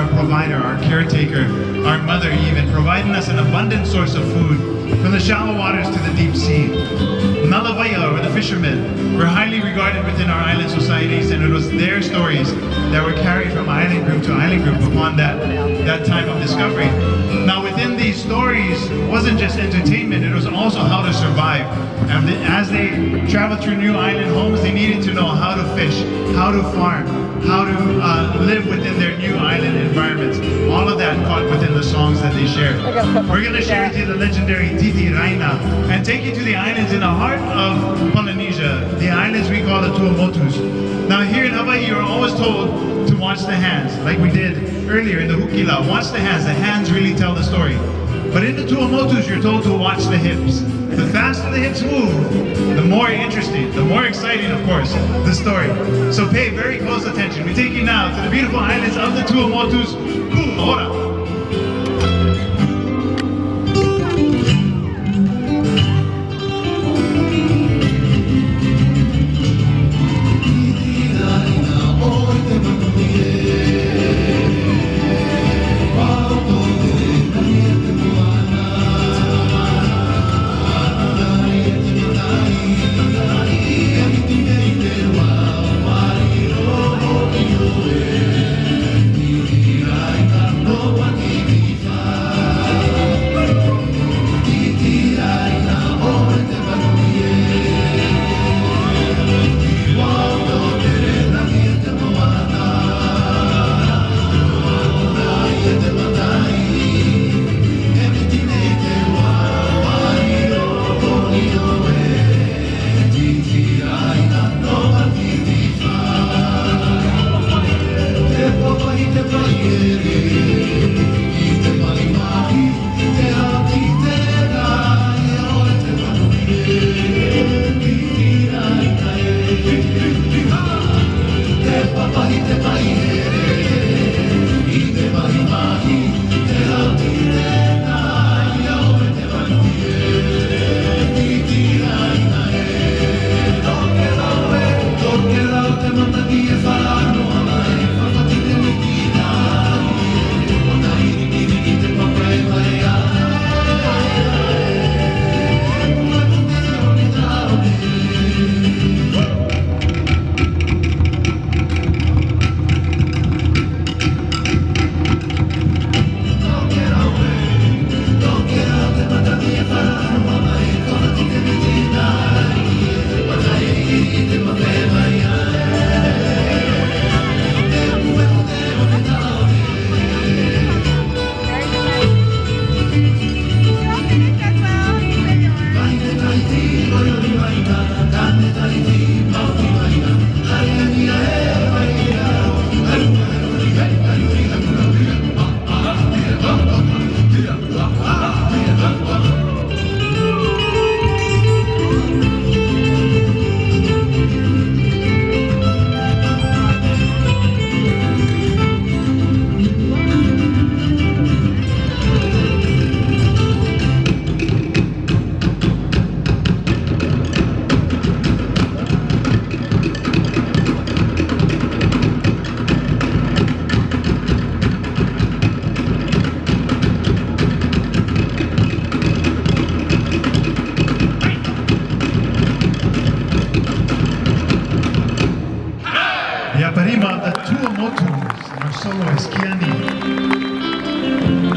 our provider, our caretaker, our mother even, providing us an abundant source of food from the shallow waters to the deep sea. Nalavaya, or the fishermen, were highly regarded within our island societies, and it was their stories that were carried from island group to island group upon that time of discovery. Now within these stories, it wasn't just entertainment, it was also how to survive. And as they traveled through new island homes, they needed to know how to fish, how to farm, how to live within their new island environments. All of that caught within the songs that they shared. We're going to share with you the legendary Titi Raina and take you to the islands in the heart of Polynesia, the islands we call the Tuamotus. Now here in Hawaii, you're always told to watch the hands, like we did earlier in the Hukila. Watch the hands really tell the story. But in the Tuamotus, you're told to watch the hips. The faster the hips move, the more interesting, the more exciting, of course, the story. So pay very close attention. We take you now to the beautiful islands of the Tuamotus. Hula.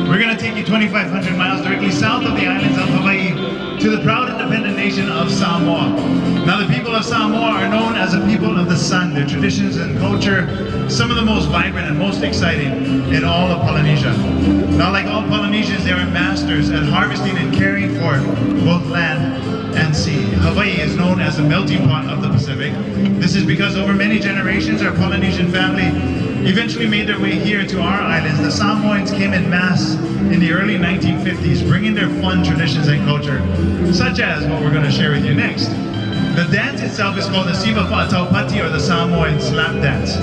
We're going to take you 2,500 miles directly south of the islands of Hawaii to the proud independent nation of Samoa. Now the people of Samoa are known as a people of the sun. Their traditions and culture, some of the most vibrant and most exciting in all of Polynesia. Now like all Polynesians, they are masters at harvesting and caring for both land and sea. Hawaii is known as the melting pot of the Pacific. This is because over many generations our Polynesian family eventually made their way here to our islands. The Samoans came in mass in the early 1950s, bringing their fun traditions and culture, such as what we're going to share with you next. The dance itself is called the Siva Taupati, or the Samoan slap dance.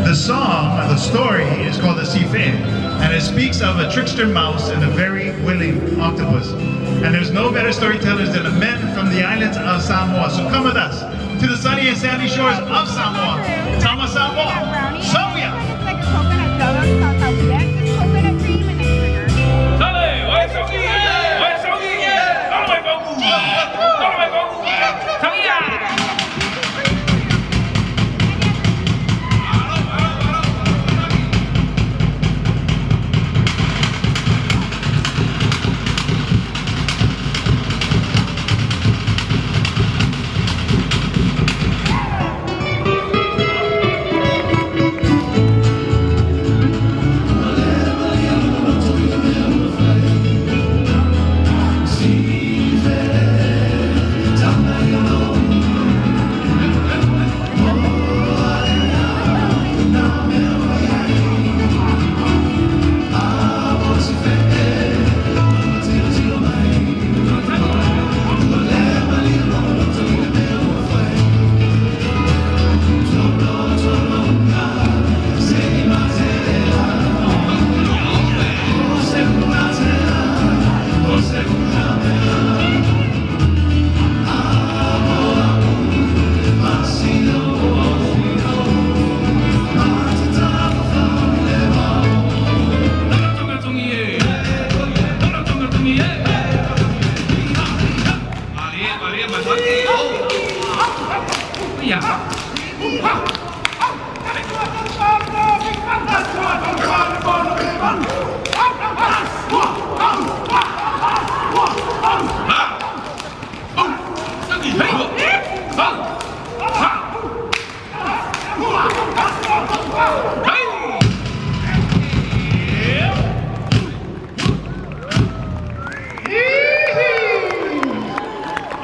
The song, the story, is called the Sife, and it speaks of a trickster mouse and a very willing octopus. And there's no better storytellers than the men from the islands of Samoa. So come with us to the sunny and sandy shores of Samoa. Tama Samoa, Samoa. Like a coconut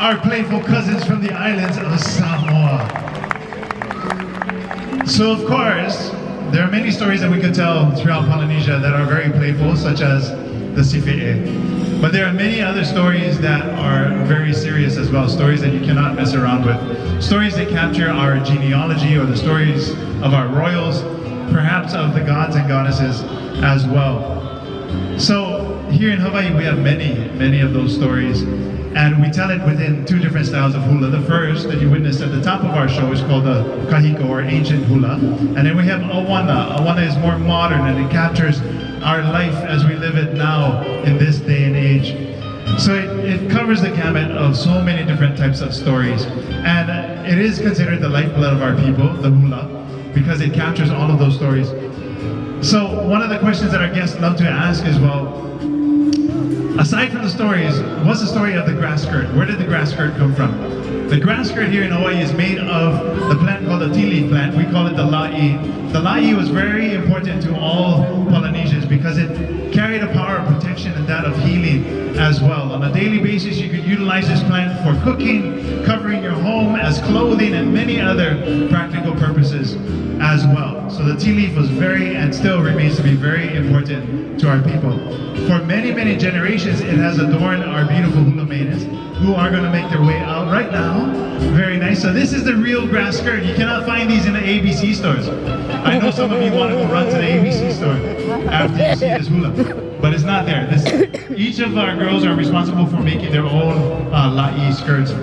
Our playful cousins from the islands of Samoa. So of course, there are many stories that we could tell throughout Polynesia that are very playful, such as the sifi'e. But there are many other stories that are very serious as well, stories that you cannot mess around with. Stories that capture our genealogy or the stories of our royals, perhaps of the gods and goddesses as well. So here in Hawaii, we have many of those stories. And we tell it within two different styles of hula. The first that you witnessed at the top of our show is called the kahiko, or ancient hula. And then we have awana. Awana is more modern, and it captures our life as we live it now in this day and age. So it covers the gamut of so many different types of stories. And it is considered the lifeblood of our people, the hula, because it captures all of those stories. So one of the questions that our guests love to ask is, well, aside from the stories, what's the story of the grass skirt? Where did the grass skirt come from? The grass skirt here in Hawaii is made of the plant called the tea leaf plant. We call it the la'i. The la'i was very important to all Polynesians because it carried a power of protection and that of healing as well. On a daily basis, you could utilize this plant for cooking, covering your home as clothing, and many other practical purposes as well. So the tea leaf was very, and still remains to be very important to our people. For many generations, it has adorned our beautiful hula maidens who are going to make their way out right now. Very nice. So this is the real grass skirt. You cannot find these in the ABC stores. I know some of you want to go run to the ABC store after you see this hula, but it's not there. Each of our girls are responsible for making their own la'i skirts.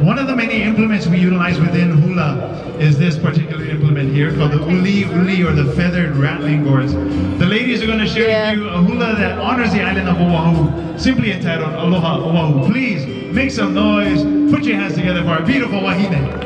One of the many implements we utilize within hula is this particular implement here called the uli, or the feathered rattling gourds. The ladies are going to share with you a hula that honors the island of Oahu, simply entitled Aloha Oahu. Please make some noise, put your hands together for our beautiful wahine.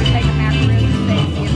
Take a macaroon and say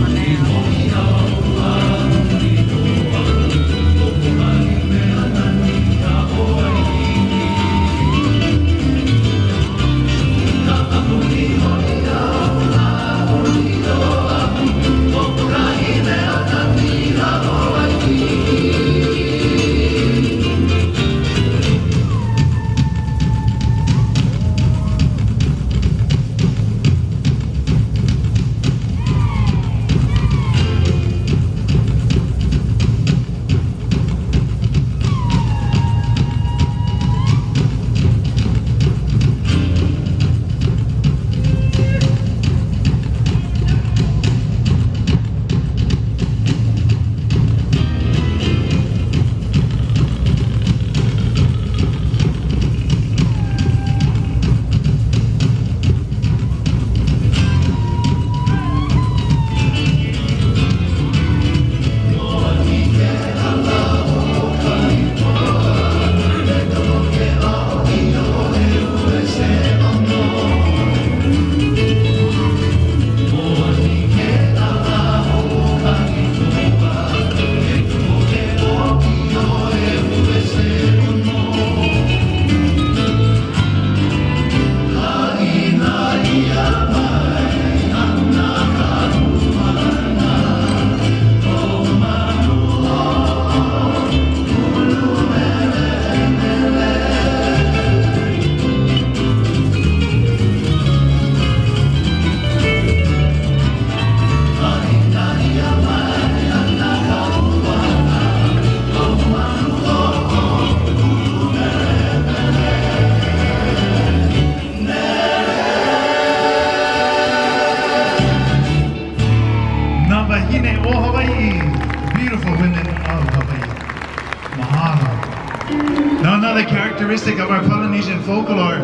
other characteristic of our Polynesian folklore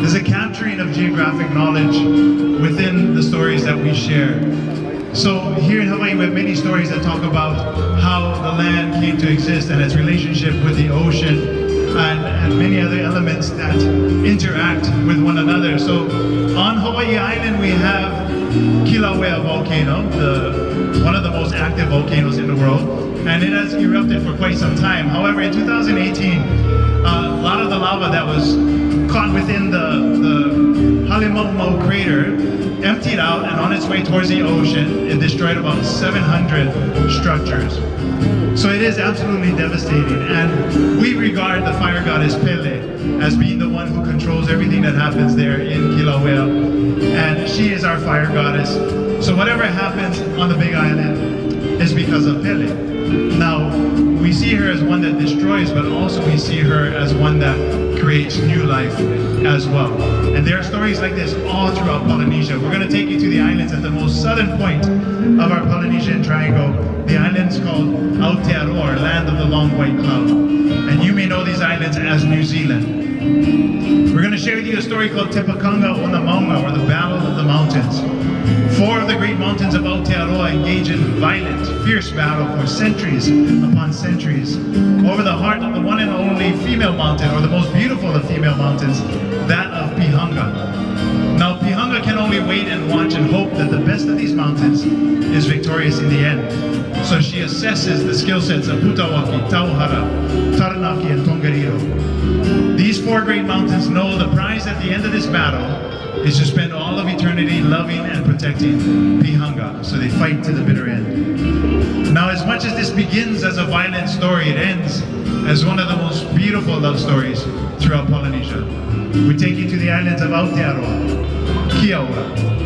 is a capturing of geographic knowledge within the stories that we share. So here in Hawaii, we have many stories that talk about how the land came to exist and its relationship with the ocean and many other elements that interact with one another. So on Hawaii Island, we have Kilauea volcano, one of the most active volcanoes in the world, and it has erupted for quite some time. However, in 2018, a lot of the lava that was caught within the Halemaumau crater emptied out, and on its way towards the ocean, it destroyed about 700 structures. So it is absolutely devastating, and we regard the fire goddess Pele as being the one who controls everything that happens there in Kilauea, and she is our fire goddess. So whatever happens on the Big Island is because of Pele. Now, we see her as one that destroys, but also we see her as one that creates new life as well. And there are stories like this all throughout Polynesia. We're going to take you to the islands at the most southern point of our Polynesian triangle. The island's called Aotearoa, land of the long white cloud. And you may know these islands as New Zealand. We're going to share with you a story called Tepakanga o na Maunga, or the Battle of the Mountains. Four of the great mountains of Aotearoa engage in violent, fierce battle for centuries upon centuries over the heart of the one and only female mountain, or the most beautiful of female mountains, that of Pihanga. Now, Pihanga can only wait and watch and hope that the best of these mountains is victorious in the end. So she assesses the skill sets of Putawaki, Tauhara, Taranaki, and Tongariro. These four great mountains know the prize at the end of this battle is to spend all of eternity loving and protecting Pihanga. So they fight to the bitter end. Now, as much as this begins as a violent story, it ends as one of the most beautiful love stories throughout Polynesia. We take you to the islands of Aotearoa, Kiaua.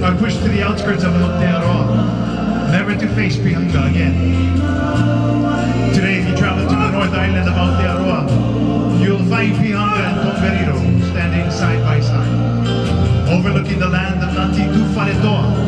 are pushed to the outskirts of Aotearoa, never to face Pihanga again. Today, if you travel to the North Island of Aotearoa, you'll find Pihanga and Tongariro standing side by side, overlooking the land of Nati Tufaretoa,